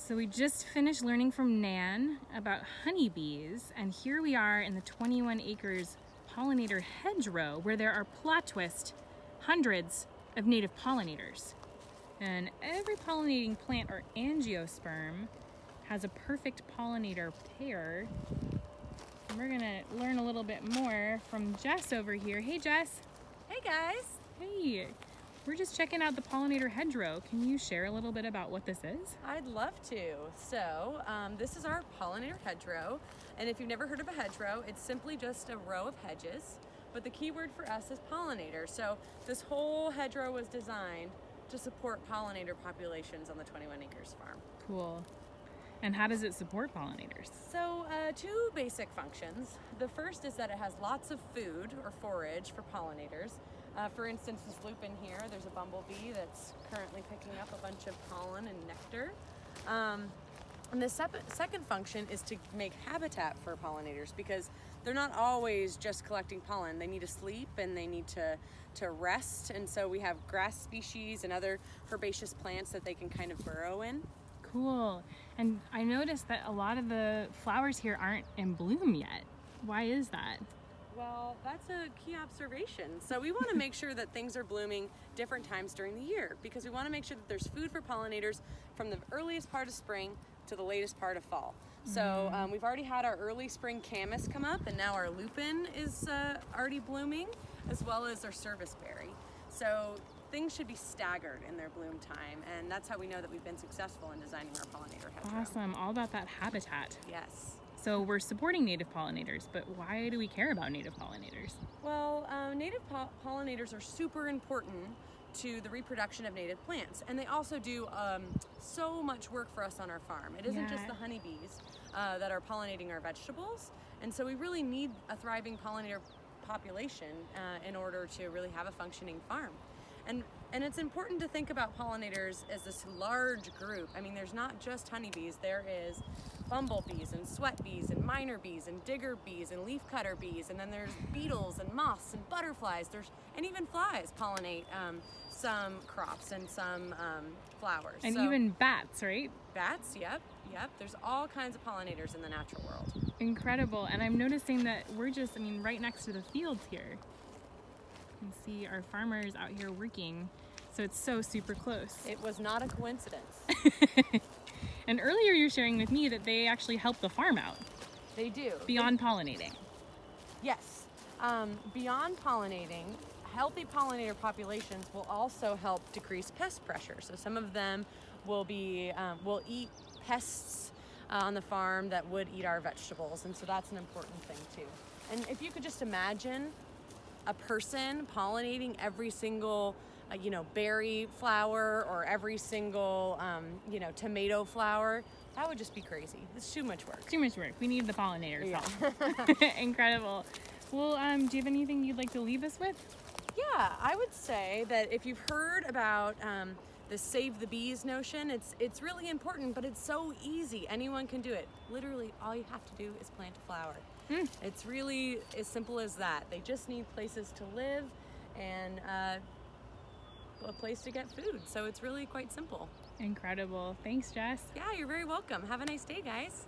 So we just finished learning from Nan about honeybees, and here we are in the 21 acres pollinator hedgerow where there are plot twist hundreds of native pollinators. And every pollinating plant or angiosperm has a perfect pollinator pair. And we're gonna learn a little bit more from Jess over here. Hey Jess. Hey guys. Hey. We're just checking out the pollinator hedgerow. Can you share a little bit about what this is? I'd love to. So this is our pollinator hedgerow. And if you've never heard of a hedgerow, it's simply just a row of hedges. But the key word for us is pollinator. So this whole hedgerow was designed to support pollinator populations on the 21 acres farm. Cool. And how does it support pollinators? So two basic functions. The first is that it has lots of food or forage for pollinators. For instance, this loop in here, there's a bumblebee that's currently picking up a bunch of pollen and nectar. And the second function is to make habitat for pollinators, because they're not always just collecting pollen. They need to sleep and they need to rest. And so we have grass species and other herbaceous plants that they can kind of burrow in. Cool. And I noticed that a lot of the flowers here aren't in bloom yet. Why is that? Well, that's a key observation. So we want to make sure that things are blooming different times during the year, because we want to make sure that there's food for pollinators from the earliest part of spring to the latest part of fall. So we've already had our early spring camas come up, and now our lupin is already blooming, as well as our serviceberry. So things should be staggered in their bloom time, and that's how we know that we've been successful in designing our pollinator hedgerow. Awesome. All about that habitat. Yes. So we're supporting native pollinators, but why do we care about native pollinators? Well, native pollinators are super important to the reproduction of native plants, and they also do so much work for us on our farm. It isn't just the honeybees that are pollinating our vegetables, and so we really need a thriving pollinator population in order to really have a functioning farm. And it's important to think about pollinators as this large group. I mean, there's not just honeybees, there is bumblebees and sweat bees and miner bees and digger bees and leafcutter bees, and then there's beetles and moths and butterflies. And even flies pollinate some crops and some flowers. And even bats, right? Bats, yep. There's all kinds of pollinators in the natural world. Incredible. And I'm noticing that we're just, right next to the fields here. You can see our farmers out here working, so it's so super close. It was not a coincidence. And earlier you were sharing with me that they actually help the farm out. They do. Beyond pollinating. Yes. Beyond pollinating, healthy pollinator populations will also help decrease pest pressure. So some of them will eat pests on the farm that would eat our vegetables, and so that's an important thing too. And if you could just imagine a person pollinating every single berry flower or every single tomato flower, that would just be crazy. It's too much work. Too much work. We need the pollinators. Yeah. Incredible. Well, do you have anything you'd like to leave us with? Yeah, I would say that if you've heard about the save the bees notion, it's really important, but it's so easy. Anyone can do it. Literally, all you have to do is plant a flower. It's really as simple as that. They just need places to live and a place to get food. So it's really quite simple. Incredible. Thanks, Jess. Yeah, you're very welcome. Have a nice day, guys.